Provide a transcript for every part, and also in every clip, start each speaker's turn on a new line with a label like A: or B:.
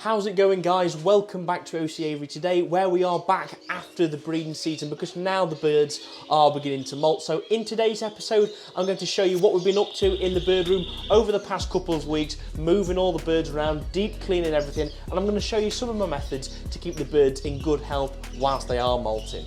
A: How's it going, guys? Welcome back to OC Aviary today, where we are back after the breeding season because now the birds are beginning to molt. So in today's episode, I'm going to show you what we've been up to in the bird room over the past couple of weeks, moving all the birds around, deep cleaning everything, and I'm going to show you some of my methods to keep the birds in good health whilst they are molting.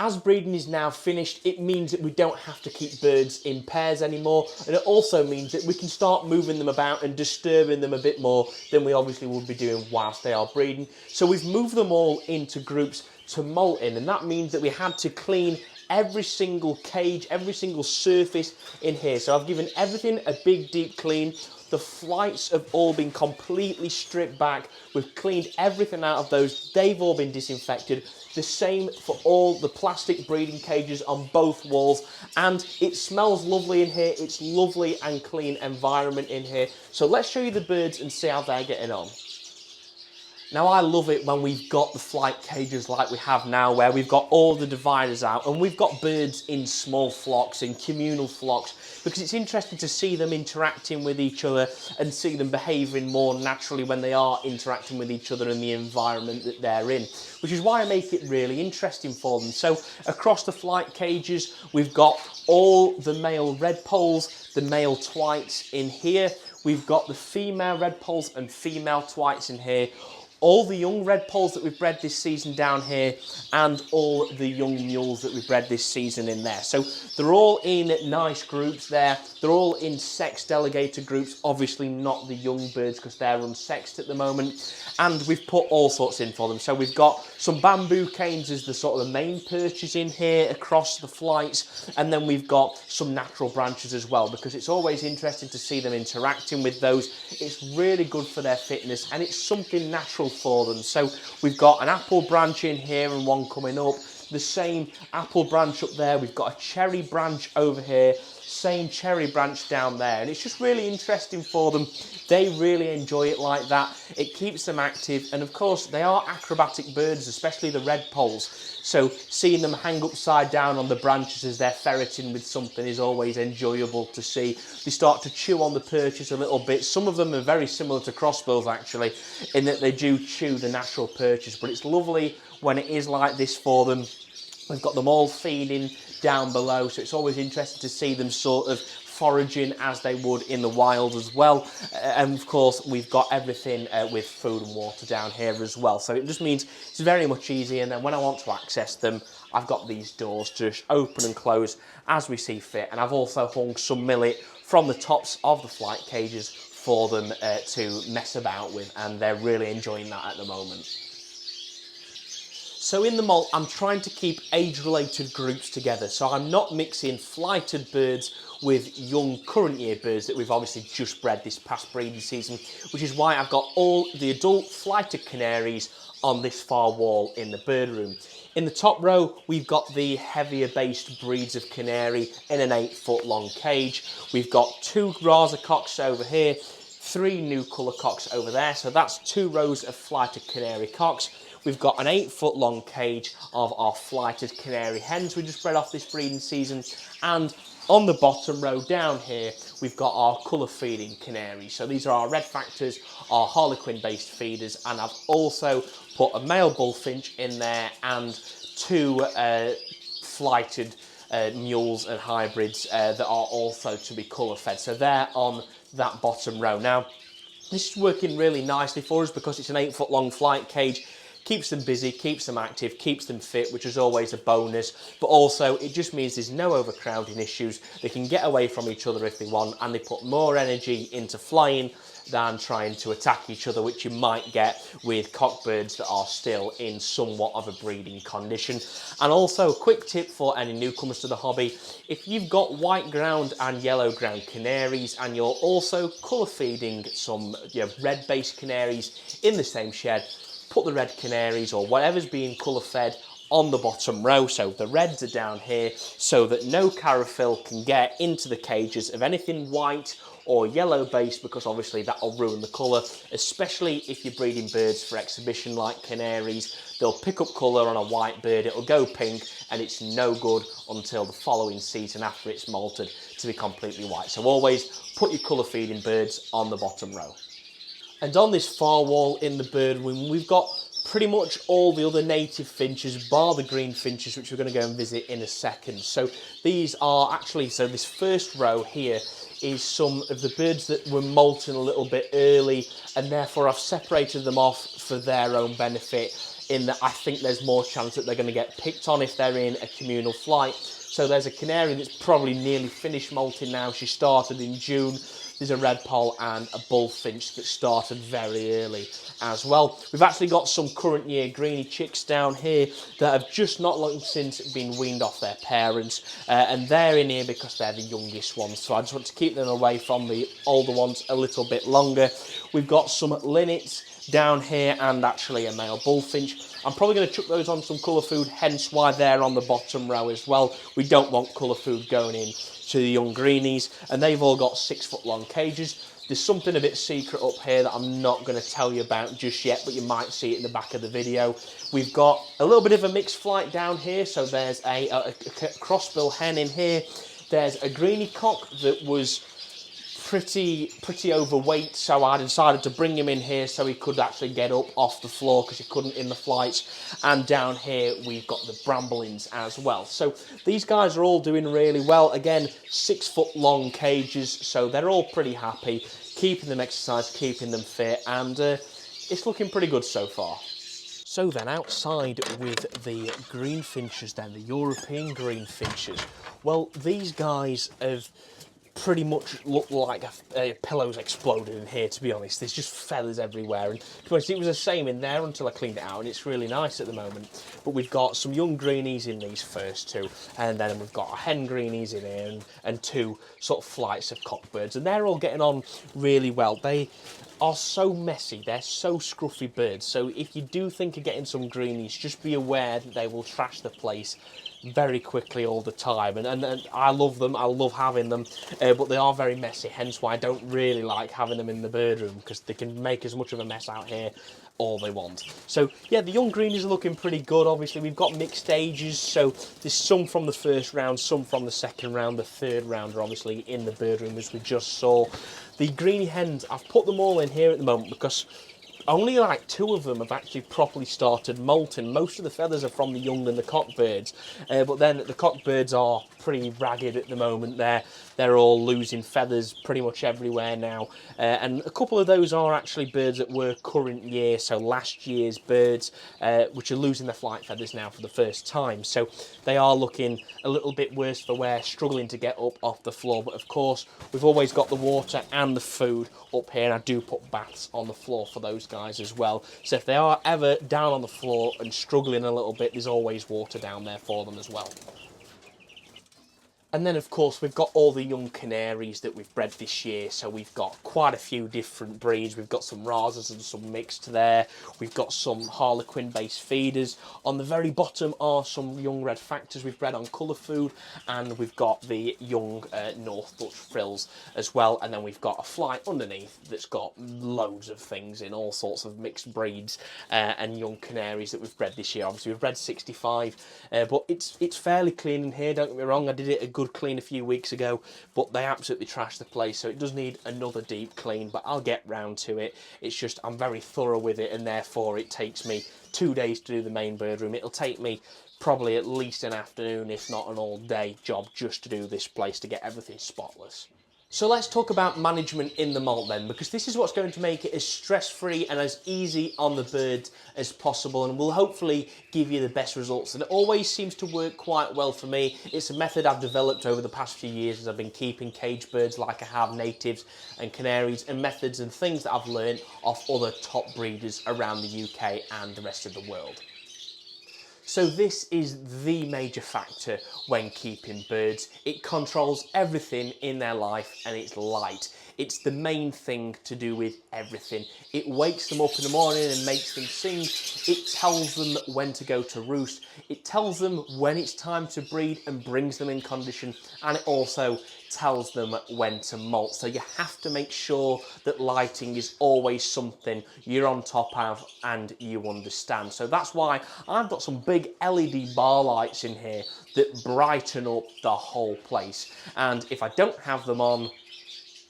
A: As breeding is now finished, it means that we don't have to keep birds in pairs anymore, and it also means that we can start moving them about and disturbing them a bit more than we obviously would be doing whilst they are breeding. So we've moved them all into groups to molt in, and that means that we had to clean every single cage, every single surface in here. So I've given everything a big deep clean. The flights have all been completely stripped back. We've cleaned everything out of those. They've all been disinfected. The same for all the plastic breeding cages on both walls. And it smells lovely in here. It's lovely and clean environment in here. So let's show you the birds and see how they're getting on. Now, I love it when we've got the flight cages like we have now, where we've got all the dividers out and we've got birds in small flocks, in communal flocks, because it's interesting to see them interacting with each other and see them behaving more naturally when they are interacting with each other in the environment that they're in, which is why I make it really interesting for them. So across the flight cages, we've got all the male redpolls, the male twites in here. We've got the female redpolls and female twites in here. All the young redpolls that we've bred this season down here, and all the young mules that we've bred this season in there. So they're all in nice groups there. They're all in sex delegated groups, obviously not the young birds because they're unsexed at the moment. And we've put all sorts in for them. So we've got some bamboo canes as the sort of the main perches in here across the flights. And then we've got some natural branches as well, because it's always interesting to see them interacting with those. It's really good for their fitness and it's something natural for them. So we've got an apple branch in here and one coming up, the same apple branch up there, we've got a cherry branch over here, same cherry branch down there, and it's just really interesting for them. They really enjoy it like that. It keeps them active, and of course they are acrobatic birds, especially the redpolls. So seeing them hang upside down on the branches as they're ferreting with something is always enjoyable to see. They start to chew on the perches a little bit. Some of them are very similar to crossbills actually, in that they do chew the natural perches, but it's lovely when it is like this for them. We've got them all feeding down below, so it's always interesting to see them sort of foraging as they would in the wild as well. And of course, we've got everything with food and water down here as well. So it just means it's very much easy. And then when I want to access them, I've got these doors to just open and close as we see fit. And I've also hung some millet from the tops of the flight cages for them to mess about with. And they're really enjoying that at the moment. So in the molt, I'm trying to keep age-related groups together. So I'm not mixing flighted birds with young current year birds that we've obviously just bred this past breeding season, which is why I've got all the adult flighted canaries on this far wall in the bird room. In the top row, we've got the heavier based breeds of canary in an 8-foot long cage. We've got 2 Rasa cocks over here, 3 new colour cocks over there. So that's 2 rows of flighted canary cocks. We've got an 8-foot long cage of our flighted canary hens we just bred off this breeding season. And on the bottom row down here, we've got our colour feeding canaries. So these are our red factors, our harlequin based feeders. And I've also put a male bullfinch in there and 2 flighted mules and hybrids that are also to be colour fed. So they're on that bottom row. Now, this is working really nicely for us because it's an 8-foot long flight cage. Keeps them busy, keeps them active, keeps them fit, which is always a bonus. But also, it just means there's no overcrowding issues. They can get away from each other if they want, and they put more energy into flying than trying to attack each other, which you might get with cockbirds that are still in somewhat of a breeding condition. And also, a quick tip for any newcomers to the hobby: if you've got white ground and yellow ground canaries, and you're also colour feeding some red-based canaries in the same shed, put the red canaries or whatever's being colour fed on the bottom row. So the reds are down here so that no caraphil can get into the cages of anything white or yellow based, because obviously that'll ruin the colour, especially if you're breeding birds for exhibition like canaries. They'll pick up colour on a white bird, it'll go pink, and it's no good until the following season after it's molted to be completely white. So always put your colour feeding birds on the bottom row. And on this far wall in the bird room, we've got pretty much all the other native finches, bar the green finches, which we're going to go and visit in a second. So these are actually, so this first row here is some of the birds that were molting a little bit early, and therefore I've separated them off for their own benefit, in that I think there's more chance that they're going to get picked on if they're in a communal flight. So there's a canary that's probably nearly finished molting now. She started in June. There's a red poll and a bullfinch that started very early as well. We've actually got some current year greeny chicks down here that have just not long since been weaned off their parents, and they're in here because they're the youngest ones, so I just want to keep them away from the older ones a little bit longer. We've got some linnets down here and actually a male bullfinch. I'm probably going to chuck those on some colour food, hence why they're on the bottom row as well. We don't want colour food going in to the young greenies, and they've all got 6 foot long cages. There's something a bit secret up here that I'm not going to tell you about just yet, but you might see it in the back of the video. We've got a little bit of a mixed flight down here, so there's a crossbill hen in here. There's a greeny cock that was pretty overweight, so I decided to bring him in here so he could actually get up off the floor because he couldn't in the flights. And down here we've got the bramblings as well. So these guys are all doing really well. Again, 6 foot long cages, so they're all pretty happy, keeping them exercised, keeping them fit, and it's looking pretty good so far. So then, outside with the green finches then, the European green finches, well, these guys have pretty much look like a pillow's exploded in here, to be honest. There's just feathers everywhere, and to be honest, it was the same in there until I cleaned it out, and it's really nice at the moment. But we've got some young greenies in these first two, and then we've got a hen greenies in here, and 2 sort of flights of cockbirds, and they're all getting on really well. They are so messy, they're so scruffy birds, so if you do think of getting some greenies, just be aware that they will trash the place very quickly all the time, and I love them, I love having them, but they are very messy, hence why I don't really like having them in the bird room, because they can make as much of a mess out here all they want. So yeah, the young greenies are looking pretty good. Obviously we've got mixed ages, so there's some from the first round, some from the second round, the third round are obviously in the bird room as we just saw. The greeny hens, I've put them all in here at the moment because only like 2 of them have actually properly started molting. Most of the feathers are from the young and the cockbirds, but then the cockbirds are pretty ragged at the moment. They're all losing feathers pretty much everywhere now, and a couple of those are actually birds that were current year, so last year's birds, which are losing their flight feathers now for the first time. So they are looking a little bit worse for wear, struggling to get up off the floor. But of course, we've always got the water and the food up here, and I do put baths on the floor for those guys as well. So if they are ever down on the floor and struggling a little bit, there's always water down there for them as well. And then, of course, we've got all the young canaries that we've bred this year. So we've got quite a few different breeds. We've got some Razas and some mixed there. We've got some Harlequin-based feeders. On the very bottom are some young red factors we've bred on colour food. And we've got the young North Dutch frills as well. And then we've got a flight underneath that's got loads of things in, all sorts of mixed breeds and young canaries that we've bred this year. Obviously, we've bred 65, but it's fairly clean in here, don't get me wrong. I did it a good clean a few weeks ago, but they absolutely trashed the place, so it does need another deep clean, but I'll get round to it. It's just I'm very thorough with it, and therefore it takes me 2 days to do the main bird room. It'll take me probably at least an afternoon, if not an all-day job, just to do this place to get everything spotless. So let's talk about management in the molt then, because this is what's going to make it as stress-free and as easy on the birds as possible, and will hopefully give you the best results. And it always seems to work quite well for me. It's a method I've developed over the past few years as I've been keeping cage birds like I have natives and canaries, and methods and things that I've learned off other top breeders around the UK and the rest of the world. So this is the major factor when keeping birds. It controls everything in their life, and it's light. It's the main thing to do with everything. It wakes them up in the morning and makes them sing. It tells them when to go to roost. It tells them when it's time to breed and brings them in condition. And it also tells them when to molt. So you have to make sure that lighting is always something you're on top of and you understand. So that's why I've got some big LED bar lights in here that brighten up the whole place. And if I don't have them on,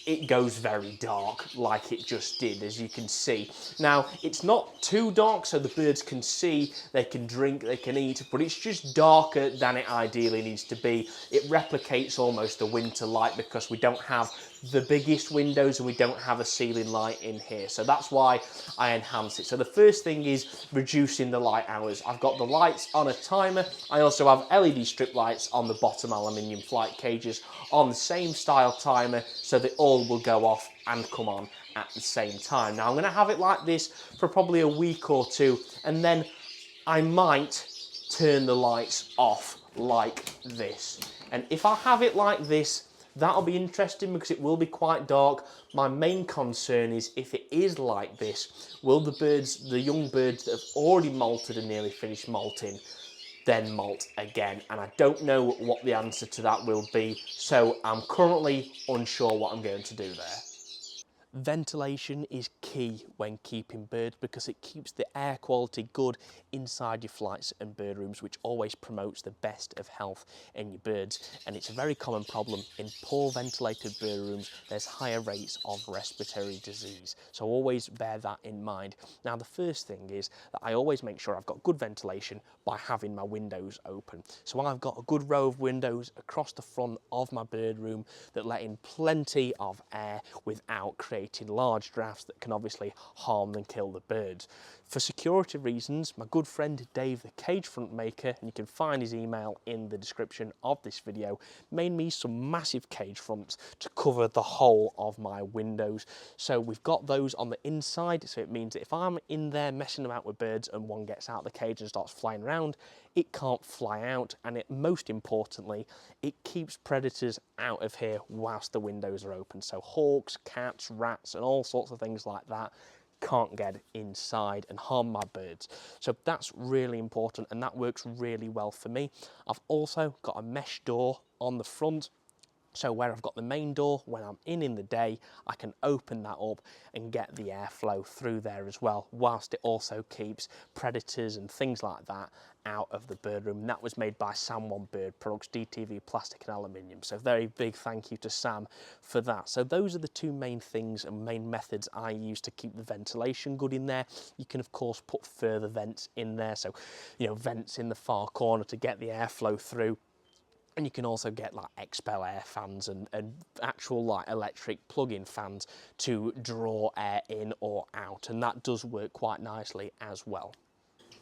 A: it goes very dark, like it just did, as you can see. Now, it's not too dark so the birds can see, they can drink, they can eat, but it's just darker than it ideally needs to be. It replicates almost the winter light because we don't have the biggest windows and we don't have a ceiling light in here. So that's why I enhance it. So the first thing is reducing the light hours. I've got the lights on a timer. I also have LED strip lights on the bottom aluminium flight cages on the same style timer so they all will go off and come on at the same time. Now I'm going to have it like this for probably a week or two, and then I might turn the lights off like this. And if I have it like this, that'll be interesting because it will be quite dark. My main concern is if it is like this, will the birds, the young birds that have already molted and nearly finished molting, then molt again? And I don't know what the answer to that will be, so I'm currently unsure what I'm going to do there. Ventilation is key when keeping birds because it keeps the air quality good inside your flights and bird rooms, which always promotes the best of health in your birds. And it's a very common problem in poor ventilated bird rooms. There's higher rates of respiratory disease, so always bear that in mind. Now the first thing is that I always make sure I've got good ventilation by having my windows open. So I've got a good row of windows across the front of my bird room that let in plenty of air without creating large drafts that can obviously harm and kill the birds. For security reasons, my good friend Dave, the cage front maker, and you can find his email in the description of this video, made me some massive cage fronts to cover the whole of my windows. So we've got those on the inside, so it means that if I'm in there messing about with birds and one gets out of the cage and starts flying around, it can't fly out, and most importantly, it keeps predators out of here whilst the windows are open. So hawks, cats, rats, and all sorts of things like that can't get inside and harm my birds. So that's really important, and that works really well for me. I've also got a mesh door on the front, so where I've got the main door, when I'm in the day, I can open that up and get the airflow through there as well, whilst it also keeps predators and things like that out of the bird room. And that was made by Sam One Bird Products, DTV plastic and aluminium. So very big thank you to Sam for that. So those are the two main things and main methods I use to keep the ventilation good in there. You can of course put further vents in there, so vents in the far corner to get the airflow through. And you can also get like expel air fans and actual like electric plug-in fans to draw air in or out, and that does work quite nicely as well.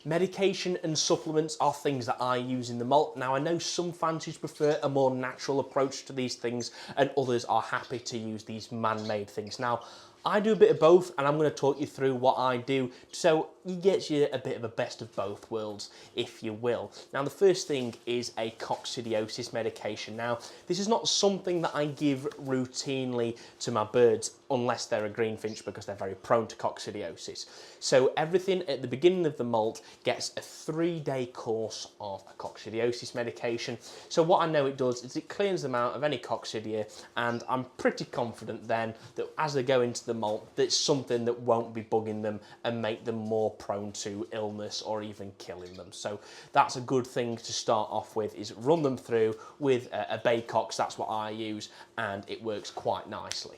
A: Medication and supplements are things that I use in the molt. Now I know some fancies prefer a more natural approach to these things and others are happy to use these man-made things. Now I do a bit of both, and I'm going to talk you through what I do so it gets you a bit of a best of both worlds, if you will. Now the first thing is a coccidiosis medication. Now this is not something that I give routinely to my birds unless they're a greenfinch because they're very prone to coccidiosis. So everything at the beginning of the molt gets a 3-day course of a coccidiosis medication. So what I know it does is it cleans them out of any coccidia, and I'm pretty confident then that as they go into the molt, that's something that won't be bugging them and make them more prone to illness or even killing them. So that's a good thing to start off with, is run them through with a Baycox. That's what I use, and it works quite nicely.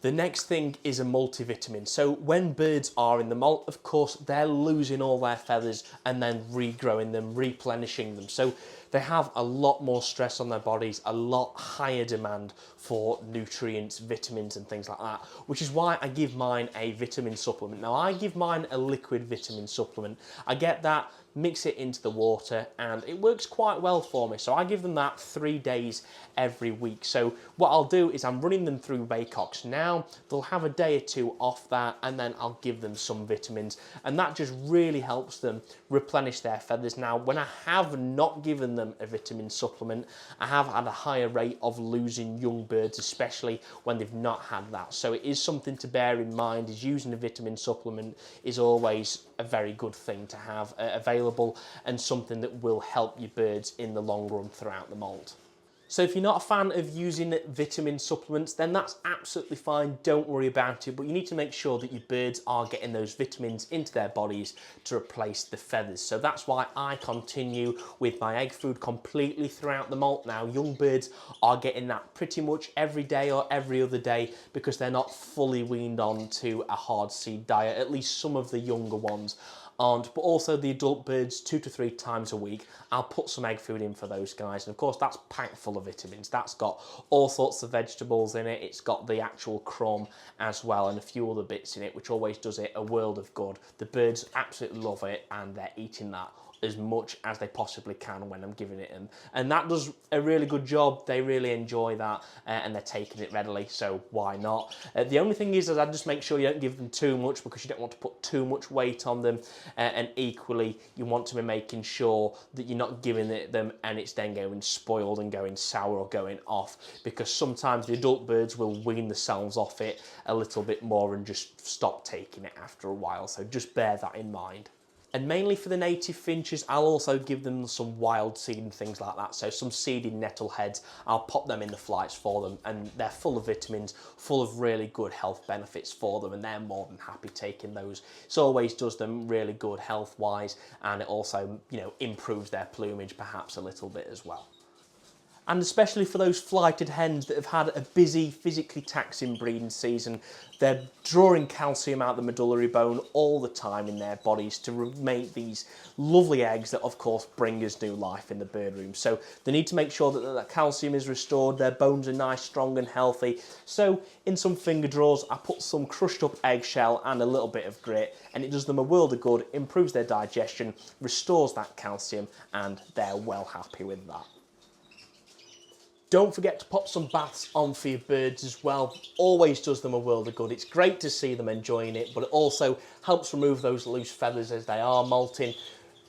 A: The next thing is a multivitamin. So when birds are in the molt, of course, they're losing all their feathers and then regrowing them, replenishing them. So they have a lot more stress on their bodies, a lot higher demand for nutrients, vitamins and things like that, which is why I give mine a vitamin supplement. Now I give mine a liquid vitamin supplement. I get that, mix it into the water, and it works quite well for me. So I give them that 3 days every week. So what I'll do is I'm running them through Baycox now. They'll have a day or two off that, and then I'll give them some vitamins, and that just really helps them replenish their feathers. Now when I have not given them a vitamin supplement, I have had a higher rate of losing young birds, especially when they've not had that. So it is something to bear in mind, is using a vitamin supplement is always a very good thing to have available, and something that will help your birds in the long run throughout the molt. So if you're not a fan of using vitamin supplements, then that's absolutely fine, don't worry about it, but you need to make sure that your birds are getting those vitamins into their bodies to replace the feathers. So that's why I continue with my egg food completely throughout the molt now. Young birds are getting that pretty much every day or every other day because they're not fully weaned on to a hard seed diet, at least some of the younger ones aren't, but also the adult birds 2 to 3 times a week. I'll put some egg food in for those guys, and of course that's packed full of vitamins. That's got all sorts of vegetables in it, it's got the actual crumb as well, and a few other bits in it, which always does it a world of good. The birds absolutely love it, and they're eating that as much as they possibly can when I'm giving it them. And that does a really good job. They really enjoy that and they're taking it readily, so why not? The only thing is I just make sure you don't give them too much because you don't want to put too much weight on them, and equally you want to be making sure that you're not giving it them and it's then going spoiled and going sour or going off, because sometimes the adult birds will wean themselves off it a little bit more and just stop taking it after a while, so just bear that in mind. And mainly for the native finches, I'll also give them some wild seed and things like that. So some seeded nettle heads, I'll pop them in the flights for them, and they're full of vitamins, full of really good health benefits for them, and they're more than happy taking those. It always does them really good health-wise, and it also, you know, improves their plumage perhaps a little bit as well. And especially for those flighted hens that have had a busy, physically taxing breeding season, they're drawing calcium out the medullary bone all the time in their bodies to make these lovely eggs that of course bring us new life in the bird room. So they need to make sure that that calcium is restored, their bones are nice, strong and healthy. So in some finger drawers, I put some crushed up eggshell and a little bit of grit, and it does them a world of good, improves their digestion, restores that calcium, and they're well happy with that. Don't forget to pop some baths on for your birds as well. Always does them a world of good. It's great to see them enjoying it, but it also helps remove those loose feathers as they are molting,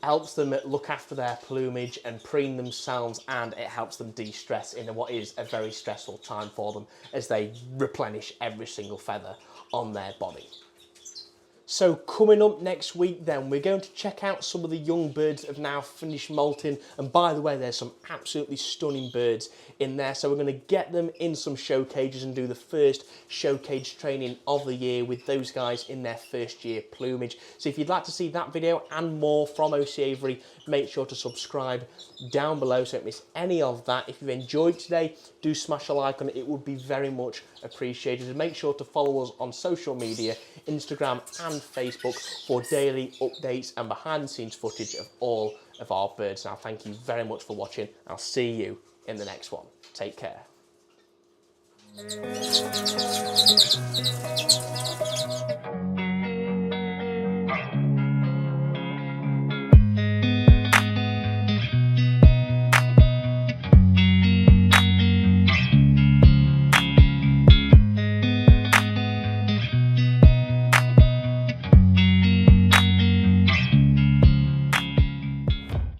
A: helps them look after their plumage and preen themselves, and it helps them de-stress in what is a very stressful time for them as they replenish every single feather on their body. So coming up next week then, we're going to check out some of the young birds that have now finished molting, and by the way, there's some absolutely stunning birds in there, so we're going to get them in some show cages and do the first show cage training of the year with those guys in their first year plumage. So if you'd like to see that video and more from OC Aviary, make sure to subscribe down below so you don't miss any of that. If you've enjoyed today, do smash a like on it, it would be very much appreciated. And make sure to follow us on social media, Instagram and Facebook, for daily updates and behind the scenes footage of all of our birds. Now thank you very much for watching. I'll see you in the next one. Take care.